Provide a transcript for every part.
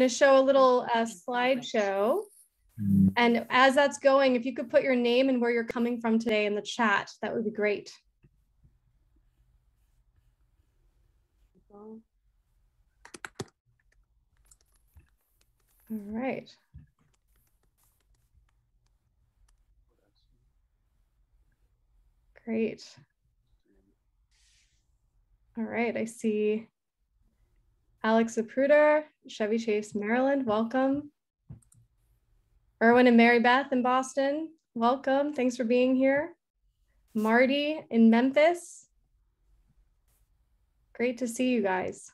to show a little slideshow. And as that's going, if you could put your name and where you're coming from today in the chat, that would be great. All right. Great. All right, I see Alex Zapruder, Chevy Chase, Maryland, welcome. Erwin and Mary Beth in Boston, welcome. Thanks for being here. Marty in Memphis. Great to see you guys.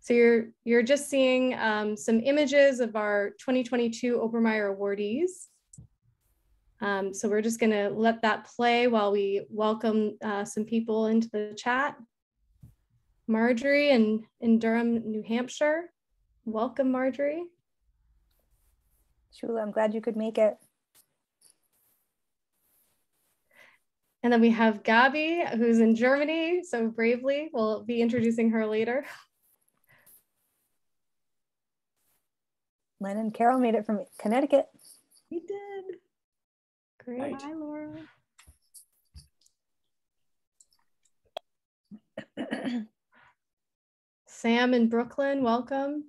So you're just seeing some images of our 2022 Obermayer awardees. So we're just gonna let that play while we welcome some people into the chat. Marjorie in Durham, New Hampshire. Welcome, Marjorie. Shula, I'm glad you could make it. And then we have Gabby, who's in Germany, so bravely. We'll be introducing her later. Len and Carol made it from Connecticut. We did. Great. Right. Hi, Laura. Sam in Brooklyn, welcome.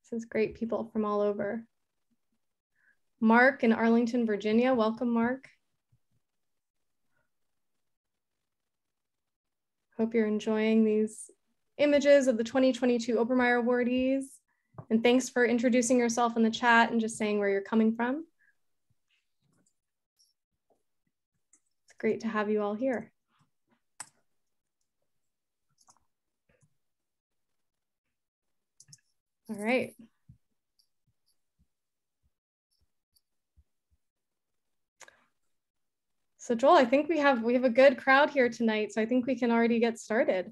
This is great people from all over. Mark in Arlington, Virginia, welcome, Mark. Hope you're enjoying these images of the 2022 Obermayer awardees. And thanks for introducing yourself in the chat and just saying where you're coming from. It's great to have you all here. All right. So Joel, I think we have a good crowd here tonight, so I think we can already get started.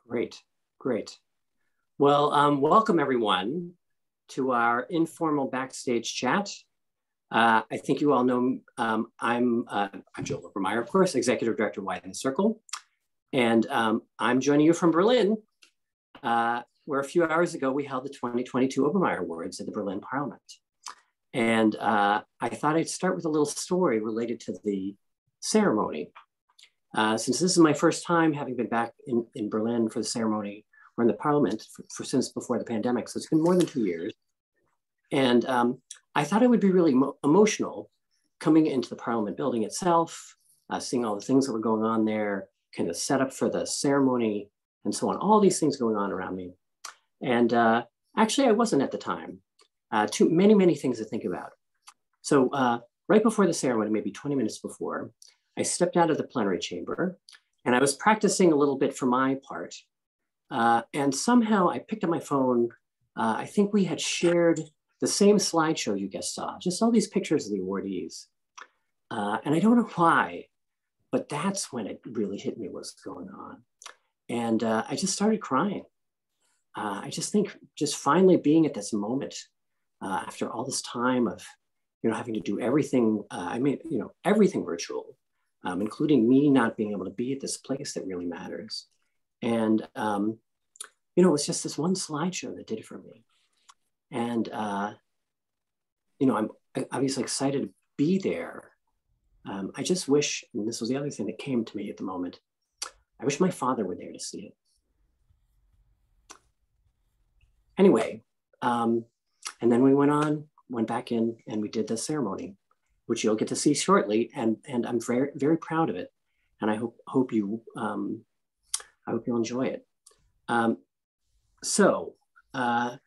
Great, great. Well, welcome everyone to our informal backstage chat. I think you all know I'm Joel Obermeyer, of course, Executive Director, Widen the Circle. And I'm joining you from Berlin, where a few hours ago we held the 2022 Obermayer Awards at the Berlin Parliament. And I thought I'd start with a little story related to the ceremony. Since this is my first time having been back in Berlin for the ceremony or in the Parliament since before the pandemic, so it's been more than 2 years. And I thought it would be really emotional coming into the Parliament building itself, seeing all the things that were going on there, kind of set up for the ceremony and so on, all these things going on around me. And actually I wasn't at the time. Too many things to think about. So right before the ceremony, maybe 20 minutes before, I stepped out of the plenary chamber and I was practicing a little bit for my part. And somehow I picked up my phone. I think we had shared the same slideshow you guys saw, just all these pictures of the awardees. And I don't know why, but that's when it really hit me what's going on. And I just started crying. I just think just finally being at this moment after all this time of, having to do everything, everything virtual, including me not being able to be at this place that really matters. And, it was just this one slideshow that did it for me. And, I'm obviously excited to be there. I just wish, and this was the other thing that came to me at the moment, I wish my father were there to see it. Anyway, and then we went back in and we did the ceremony, which you'll get to see shortly. And I'm very, very proud of it. And I hope you'll enjoy it. So a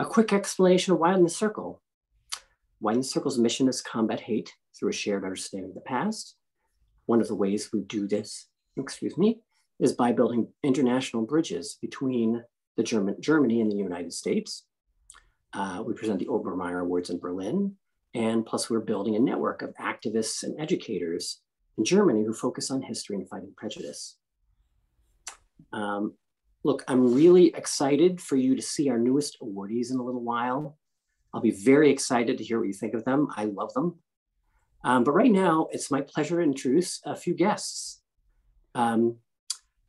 quick explanation of Widen the Circle. Widen the Circle's mission is to combat hate through a shared understanding of the past. One of the ways we do this, is by building international bridges between Germany and the United States. We present the Obermayer Awards in Berlin, and plus we're building a network of activists and educators in Germany who focus on history and fighting prejudice. Look, I'm really excited for you to see our newest awardees in a little while. I'll be very excited to hear what you think of them. I love them. But right now, it's my pleasure to introduce a few guests.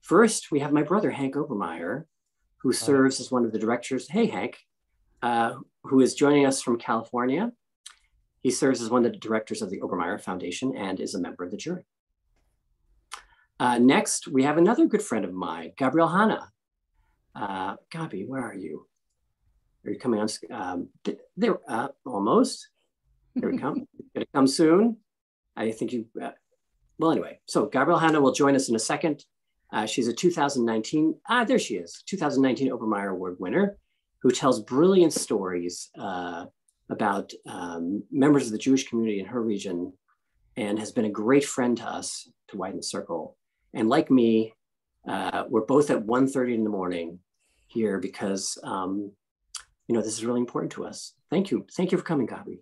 First, we have my brother, Hank Obermayer, who serves as one of the directors. Hey, Hank, who is joining us from California. He serves as one of the directors of the Obermeyer Foundation and is a member of the jury. Next, we have another good friend of mine, Gabrielle Hannah. Gabi, where are you? Are you coming on? There, almost. Here we come. Gonna come soon. I think you, well, anyway, so Gabrielle Hannah will join us in a second. She's a 2019, there she is, 2019 Obermayer Award winner, who tells brilliant stories about members of the Jewish community in her region, and has been a great friend to us to widen the circle. And like me, we're both at 1:30 in the morning here because this is really important to us. Thank you for coming, Gabi.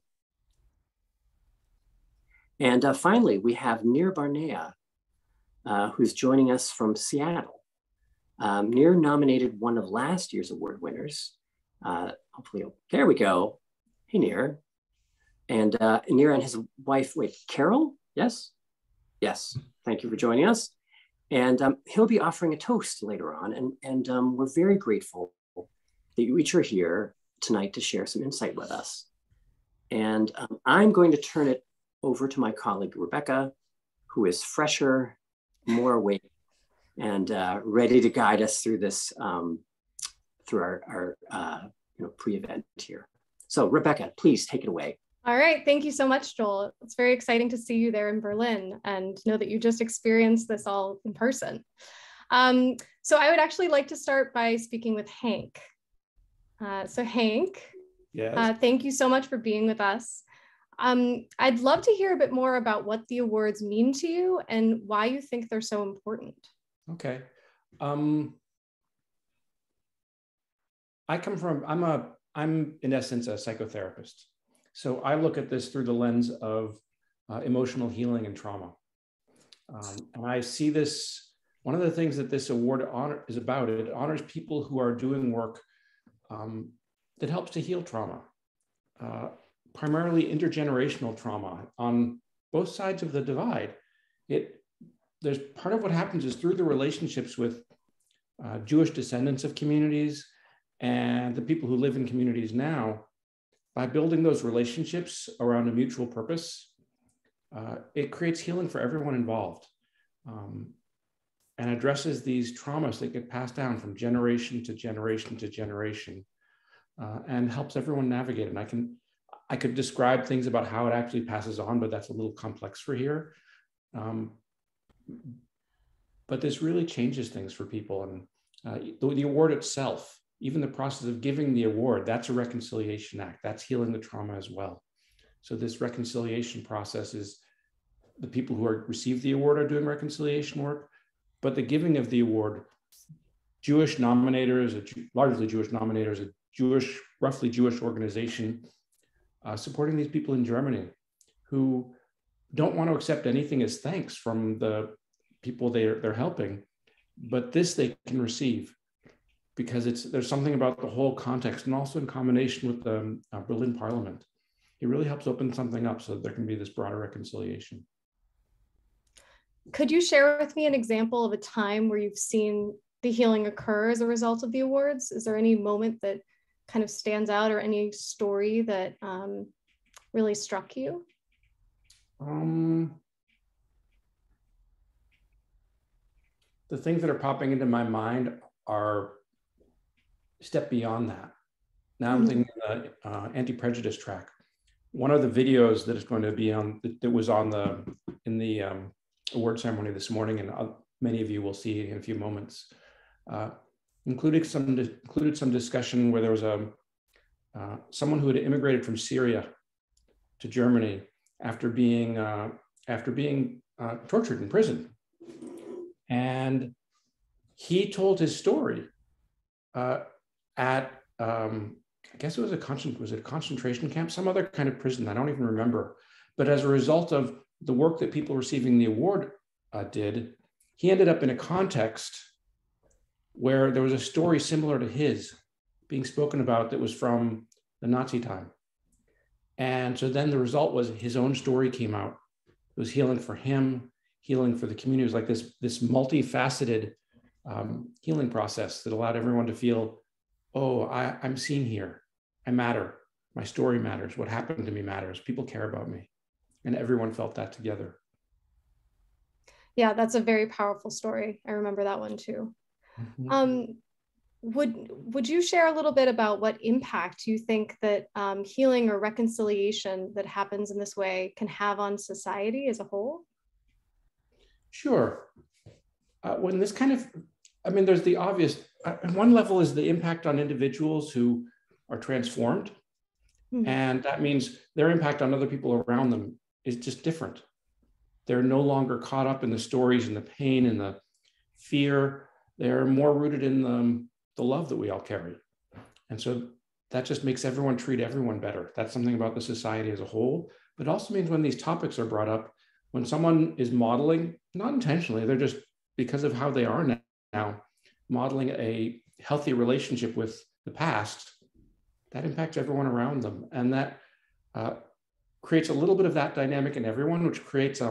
And finally, we have Nir Barnea, who's joining us from Seattle. Nir nominated one of last year's award winners. Hopefully, there we go. Hey, Nir. And Nir and his wife, Carol? Yes? Yes, thank you for joining us. And he'll be offering a toast later on. And we're very grateful that you each are here tonight to share some insight with us. And I'm going to turn it over to my colleague, Rebecca, who is fresher, more awake, and ready to guide us through this, through our pre-event here. So Rebecca, please take it away. All right, thank you so much, Joel. It's very exciting to see you there in Berlin and know that you just experienced this all in person. So I would actually like to start by speaking with Hank. So Hank, yes. Thank you so much for being with us. I'd love to hear a bit more about what the awards mean to you and why you think they're so important. Okay. I'm in essence a psychotherapist. So I look at this through the lens of emotional healing and trauma. And I see this, one of the things that this award is about, it honors people who are doing work that helps to heal trauma, primarily intergenerational trauma on both sides of the divide. There's part of what happens is through the relationships with Jewish descendants of communities and the people who live in communities now, by building those relationships around a mutual purpose, it creates healing for everyone involved and addresses these traumas that get passed down from generation to generation to generation and helps everyone navigate it. And I could describe things about how it actually passes on, but that's a little complex for here. But this really changes things for people. And the award itself, even the process of giving the award, that's a reconciliation act. That's healing the trauma as well. So this reconciliation process is the people who receive the award are doing reconciliation work, but the giving of the award, Jewish nominators, largely Jewish nominators, a roughly Jewish organization, supporting these people in Germany who don't want to accept anything as thanks from the people they're helping, but this they can receive because there's something about the whole context, and also in combination with the Berlin Parliament. It really helps open something up so that there can be this broader reconciliation. Could you share with me an example of a time where you've seen the healing occur as a result of the awards? Is there any moment that kind of stands out or any story that really struck you? The things that are popping into my mind are a step beyond that. Now I'm thinking the anti-prejudice track. One of the videos that is going to be on, that was on in the award ceremony this morning, and many of you will see in a few moments, included some discussion where there was someone who had immigrated from Syria to Germany after being tortured in prison, and he told his story at I guess it was was it a concentration camp, some other kind of prison, I don't even remember. But as a result of the work that people receiving the award did, he ended up in a context where there was a story similar to his being spoken about that was from the Nazi time. And so then the result was his own story came out. It was healing for him, healing for the community. It was like this multifaceted healing process that allowed everyone to feel, oh, I'm seen here. I matter. My story matters. What happened to me matters. People care about me. And everyone felt that together. Yeah, that's a very powerful story. I remember that one too. Mm-hmm. Would you share a little bit about what impact you think that healing or reconciliation that happens in this way can have on society as a whole? Sure. When this kind of, I mean, there's the obvious, at one level is the impact on individuals who are transformed. Mm-hmm. And that means their impact on other people around them is just different. They're no longer caught up in the stories and the pain and the fear. They're more rooted in the love that we all carry. And so that just makes everyone treat everyone better. That's something about the society as a whole, but it also means when these topics are brought up, when someone is modeling, not intentionally, they're just because of how they are now, modeling a healthy relationship with the past, that impacts everyone around them. And that creates a little bit of that dynamic in everyone, which creates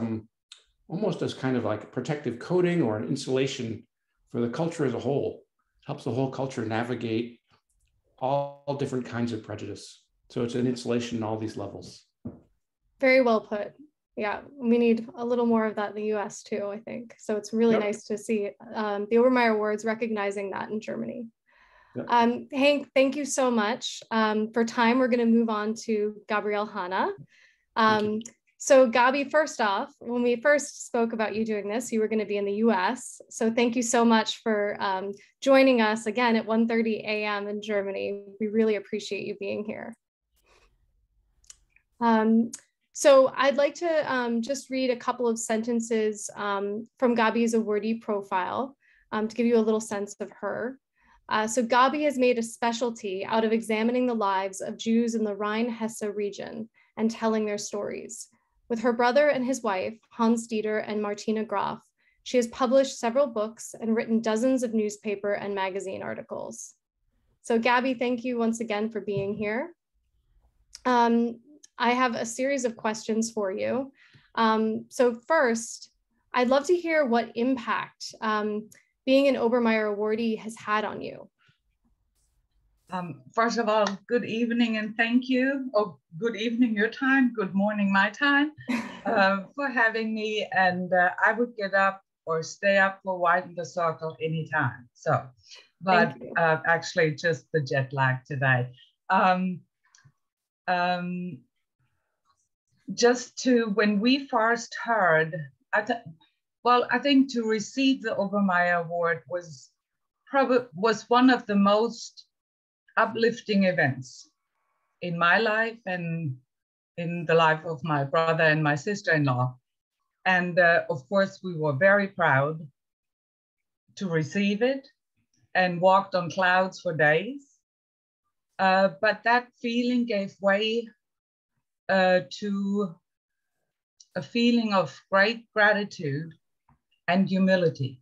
almost as kind of like a protective coating or an insulation for the culture as a whole. It helps the whole culture navigate all different kinds of prejudice. So it's an insulation in all these levels. Very well put. Yeah, we need a little more of that in the US too, I think. So it's really nice to see the Obermayer Awards recognizing that in Germany. Yep. Hank, thank you so much. For time, we're going to move on to Gabrielle Hana. So Gabi, first off, when we first spoke about you doing this, you were going to be in the US. So thank you so much for joining us again at 1:30 a.m. in Germany. We really appreciate you being here. So I'd like to just read a couple of sentences from Gabi's awardee profile to give you a little sense of her. So Gabi has made a specialty out of examining the lives of Jews in the Rhine-Hesse region and telling their stories. With her brother and his wife, Hans Dieter and Martina Graf, she has published several books and written dozens of newspaper and magazine articles. So Gabi, thank you once again for being here. I have a series of questions for you. So first, I'd love to hear what impact being an Obermayer awardee has had on you. First of all, good evening and thank you. Oh, good evening your time, good morning my time, for having me. And I would get up or stay up for Widen the Circle anytime. So, but actually just the jet lag today. Just to, when we first heard, I think to receive the Obermayer Award was one of the most uplifting events in my life and in the life of my brother and my sister-in-law. And of course, we were very proud to receive it and walked on clouds for days. But that feeling gave way to a feeling of great gratitude and humility.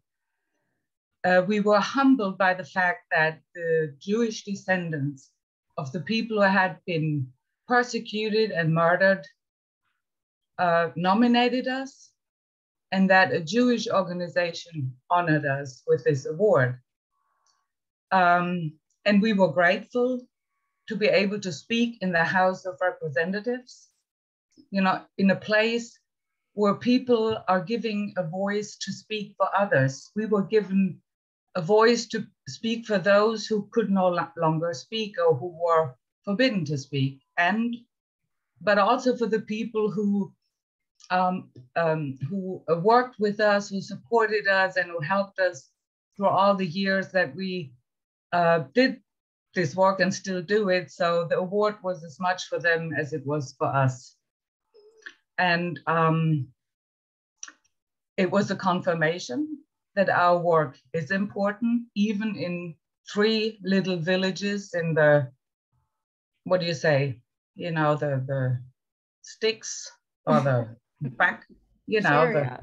We were humbled by the fact that the Jewish descendants of the people who had been persecuted and murdered nominated us, and that a Jewish organization honored us with this award. And we were grateful to be able to speak in the House of Representatives, you know, in a place where people are giving a voice to speak for others. We were given a voice to speak for those who could no longer speak or who were forbidden to speak, but also for the people who worked with us, who supported us, and who helped us through all the years that we did this work and still do it. So the award was as much for them as it was for us. And it was a confirmation that our work is important, even in 3 little villages in the, what do you say, you know, the sticks or the back, you know, sure,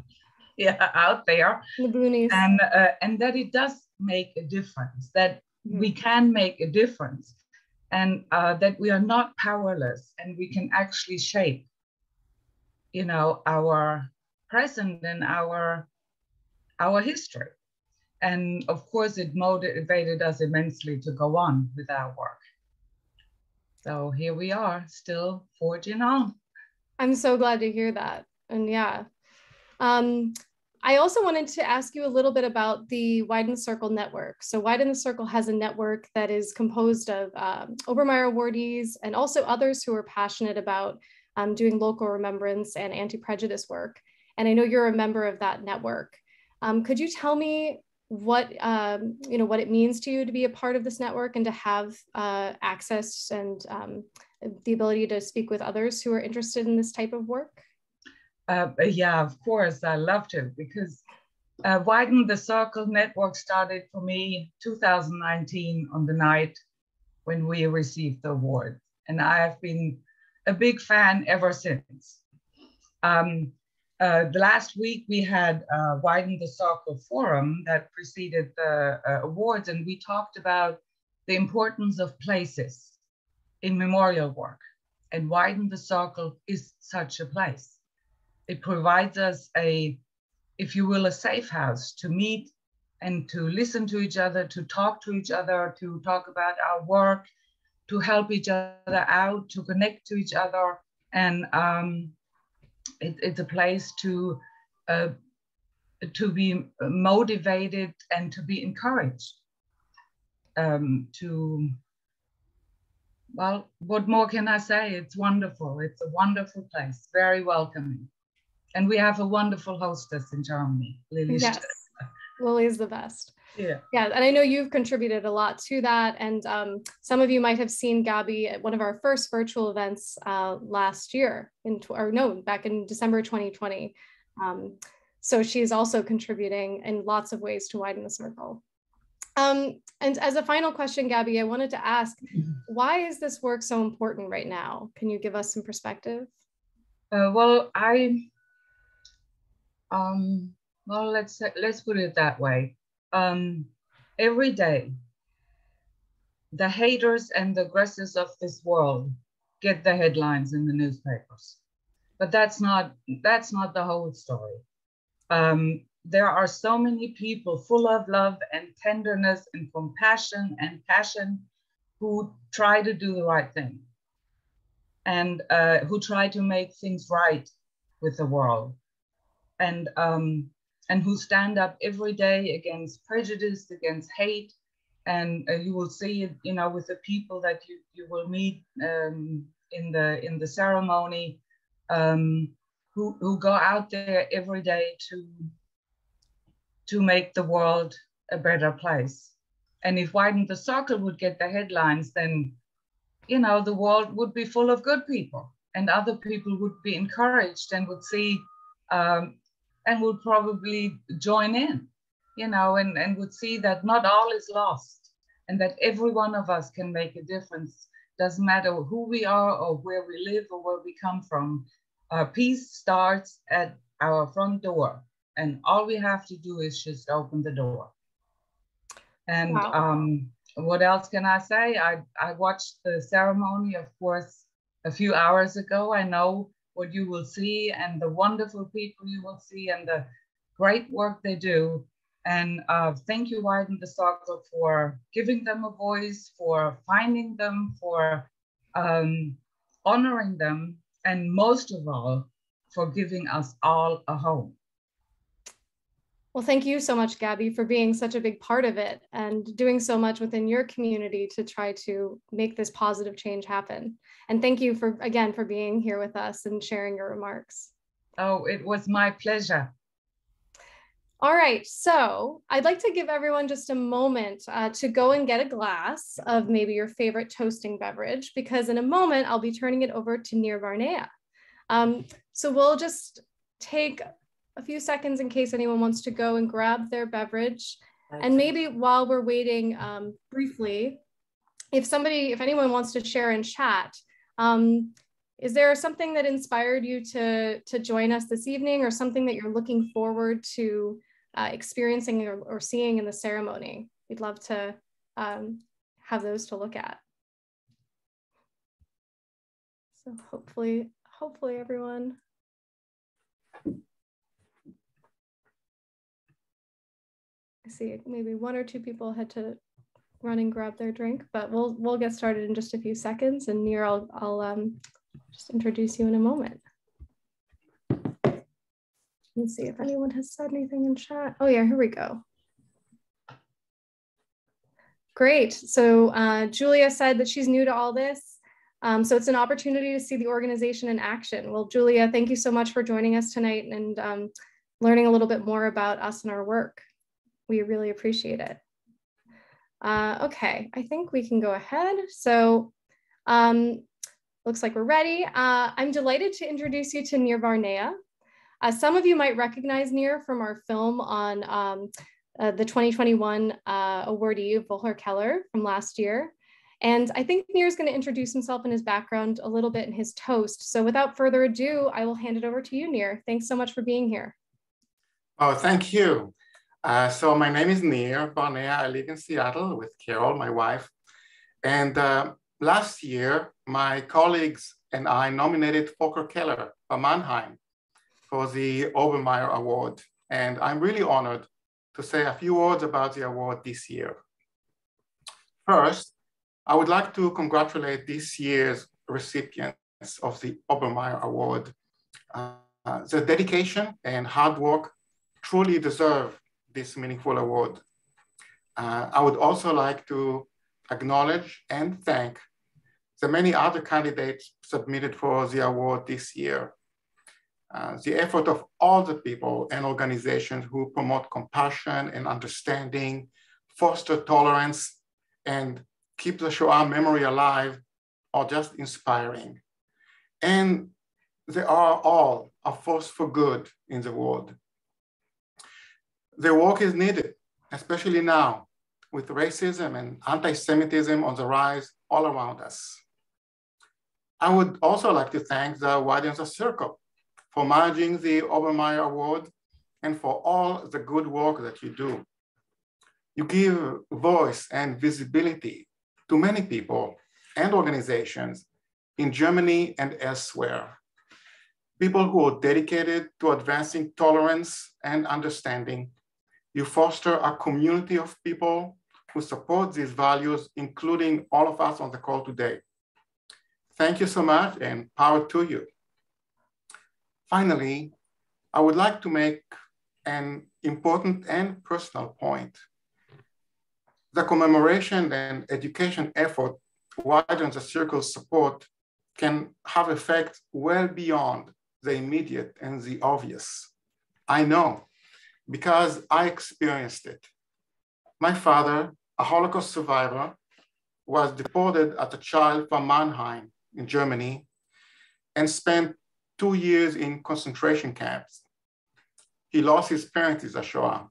out there. The boonies. And that it does make a difference, that we can make a difference, and that we are not powerless, and we can actually shape, you know, our present and our history. And of course, it motivated us immensely to go on with our work. So here we are, still forging on. I'm so glad to hear that. And yeah. I also wanted to ask you a little bit about the Widen the Circle network. So Widen the Circle has a network that is composed of Obermayer awardees and also others who are passionate about doing local remembrance and anti-prejudice work. And I know you're a member of that network. Could you tell me what what it means to you to be a part of this network and to have access and the ability to speak with others who are interested in this type of work? Yeah, of course, I love to, because Widen the Circle network started for me 2019 on the night when we received the award. And I have been a big fan ever since. The last week we had Widen the Circle forum that preceded the awards, and we talked about the importance of places in memorial work. And Widen the Circle is such a place. It provides us if you will, a safe house to meet and to listen to each other, to talk to each other, to talk about our work, to help each other out, to connect to each other. And it's a place to be motivated and to be encouraged. Well, what more can I say? It's wonderful. It's a wonderful place, very welcoming. And we have a wonderful hostess in Germany, Lily. Yes, Lily is the best. Yeah. Yeah, and I know you've contributed a lot to that. And some of you might have seen Gabby at one of our first virtual events last year, back in December 2020. So she's also contributing in lots of ways to Widen the Circle. And as a final question, Gabby, I wanted to ask, why is this work so important right now? Can you give us some perspective? Well, let's put it that way. Every day, the haters and the aggressors of this world get the headlines in the newspapers, but that's not the whole story. There are so many people full of love and tenderness and compassion and passion who try to do the right thing and who try to make things right with the world. And who stand up every day against prejudice, against hate. And you will see it, with the people that you will meet in the ceremony, who go out there every day to make the world a better place. And if Widen the Circle would get the headlines, then, the world would be full of good people, and other people would be encouraged and would see and would probably join in, and would see that not all is lost and that every one of us can make a difference. Doesn't matter who we are or where we live or where we come from. Peace starts at our front door, and all we have to do is just open the door. And wow. What else can I say? I watched the ceremony, of course, a few hours ago. I know what you will see and the wonderful people you will see and the great work they do. And thank you, Widen the Circle, for giving them a voice, for finding them, for honoring them, and most of all, for giving us all a home. Well, thank you so much, Gabby, for being such a big part of it and doing so much within your community to try to make this positive change happen. And thank you for being here with us and sharing your remarks. Oh, it was my pleasure. All right, so I'd like to give everyone just a moment to go and get a glass of maybe your favorite toasting beverage, because in a moment, I'll be turning it over to Nir Barnea. So we'll just take a few seconds in case anyone wants to go and grab their beverage. And maybe while we're waiting briefly, if anyone wants to share in chat, is there something that inspired you to join us this evening, or something that you're looking forward to experiencing or seeing in the ceremony? We'd love to have those to look at. So hopefully everyone. I see maybe one or two people had to run and grab their drink, but we'll get started in just a few seconds. And Nir, I'll just introduce you in a moment. Let's see if anyone has said anything in chat. Oh yeah, here we go. Great. So Julia said that she's new to all this. So it's an opportunity to see the organization in action. Well, Julia, thank you so much for joining us tonight and learning a little bit more about us and our work. We really appreciate it. Okay, I think we can go ahead. So looks like we're ready. I'm delighted to introduce you to Nir Barnea. Some of you might recognize Nir from our film on the 2021 awardee, Volker Keller, from last year. And I think Nir is going to introduce himself and his background a little bit in his toast. So without further ado, I will hand it over to you, Nir. Thanks so much for being here. Oh, thank you. So my name is Nir Barnea. I live in Seattle with Carol, my wife. And last year, my colleagues and I nominated Volker Keller of Mannheim for the Obermayer Award. And I'm really honored to say a few words about the award this year. First, I would like to congratulate this year's recipients of the Obermayer Award. Their dedication and hard work truly deserve this meaningful award. I would also like to acknowledge and thank the many other candidates submitted for the award this year. The effort of all the people and organizations who promote compassion and understanding, foster tolerance, and keep the Shoah memory alive are just inspiring. And they are all a force for good in the world. Their work is needed, especially now, with racism and anti-Semitism on the rise all around us. I would also like to thank the Widenser Circle for managing the Obermayer Award and for all the good work that you do. You give voice and visibility to many people and organizations in Germany and elsewhere. People who are dedicated to advancing tolerance and understanding. You foster a community of people who support these values, including all of us on the call today. Thank you so much and power to you. Finally, I would like to make an important and personal point. The commemoration and education effort Widenser Circle's support can have effect well beyond the immediate and the obvious. I know, because I experienced it. My father, a Holocaust survivor, was deported as a child from Mannheim in Germany and spent 2 years in concentration camps. He lost his parents in the Shoah.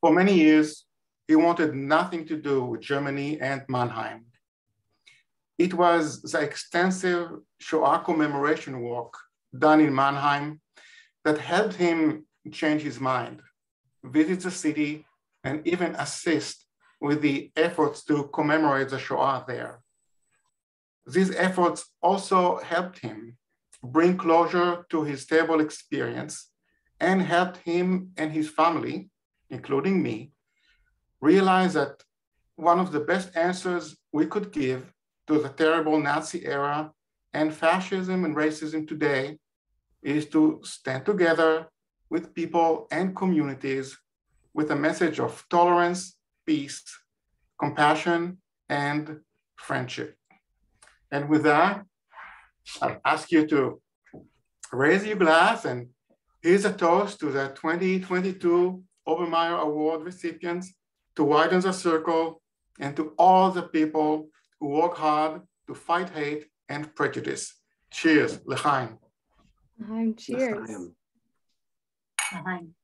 For many years, he wanted nothing to do with Germany and Mannheim. It was the extensive Shoah commemoration work done in Mannheim that helped him change his mind, visit the city, and even assist with the efforts to commemorate the Shoah there. These efforts also helped him bring closure to his terrible experience and helped him and his family, including me, realize that one of the best answers we could give to the terrible Nazi era and fascism and racism today is to stand together with people and communities with a message of tolerance, peace, compassion, and friendship. And with that, I'll ask you to raise your glass, and here's a toast to the 2022 Obermayer Award recipients, to Widenser Circle, and to all the people who work hard to fight hate and prejudice. Cheers, l'chaim. L'chaim, cheers. L'chaim. L'chaim.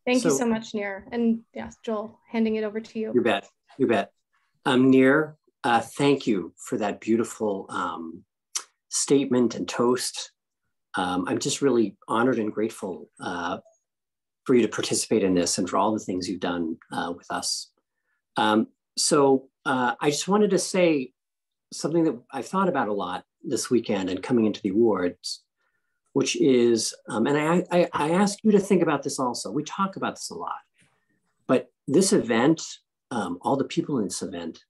Thank you so much, Nir. And yes, Joel, handing it over to you. You bet, you bet. Nir, thank you for that beautiful statement and toast. I'm just really honored and grateful for you to participate in this and for all the things you've done with us. I just wanted to say something that I've thought about a lot this weekend and coming into the awards, which is, and I ask you to think about this also. We talk about this a lot, but this event, all the people in this event,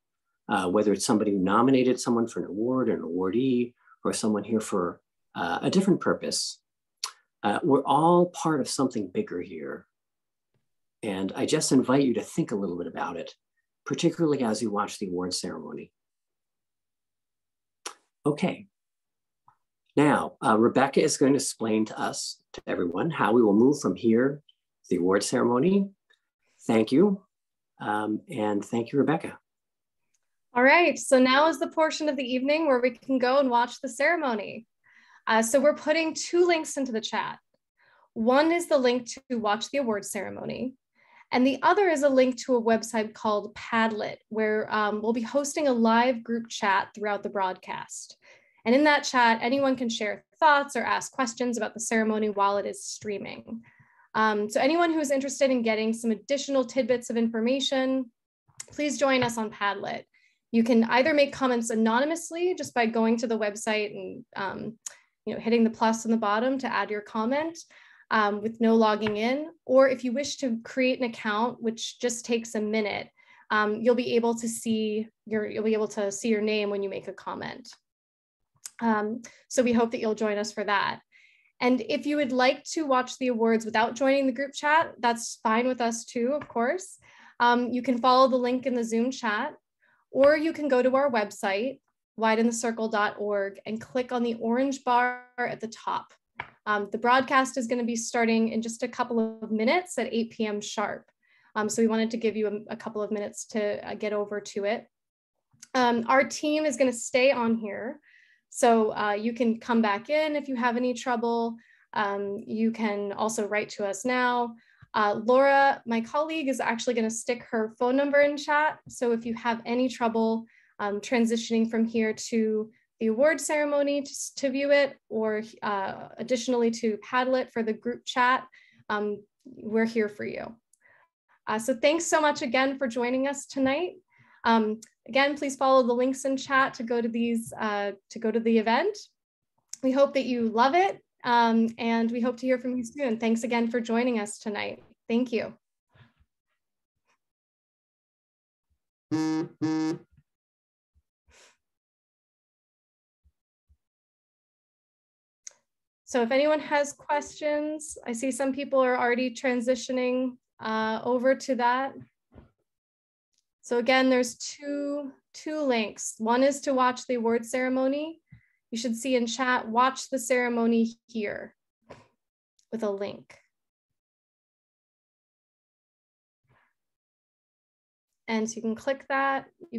whether it's somebody who nominated someone for an award, an awardee, or someone here for a different purpose, we're all part of something bigger here. And I just invite you to think a little bit about it, particularly as you watch the award ceremony. Okay. Now, Rebecca is going to explain to us, to everyone, how we will move from here to the award ceremony. Thank you. And thank you, Rebecca. All right, so now is the portion of the evening where we can go and watch the ceremony. So we're putting 2 links into the chat. One is the link to watch the award ceremony, and the other is a link to a website called Padlet, where we'll be hosting a live group chat throughout the broadcast. And in that chat, anyone can share thoughts or ask questions about the ceremony while it is streaming. So anyone who's interested in getting some additional tidbits of information, please join us on Padlet. You can either make comments anonymously just by going to the website and hitting the plus on the bottom to add your comment with no logging in, or if you wish to create an account, which just takes a minute, you'll be able to see your name when you make a comment. So we hope that you'll join us for that. And if you would like to watch the awards without joining the group chat, that's fine with us too, of course. You can follow the link in the Zoom chat, or you can go to our website, wideinthecircle.org, and click on the orange bar at the top. The broadcast is going to be starting in just a couple of minutes at 8 p.m. sharp. So we wanted to give you a couple of minutes to get over to it. Our team is going to stay on here. So you can come back in if you have any trouble. You can also write to us now. Laura, my colleague, is actually going to stick her phone number in chat. So if you have any trouble transitioning from here to the award ceremony to view it, or additionally to Padlet for the group chat, we're here for you. So thanks so much again for joining us tonight. Again, please follow the links in chat to go to the event. We hope that you love it, and we hope to hear from you soon. Thanks again for joining us tonight. Thank you. So if anyone has questions, I see some people are already transitioning over to that. So again, there's two links. One is to watch the award ceremony. You should see in chat, watch the ceremony here with a link. And so you can click that. You can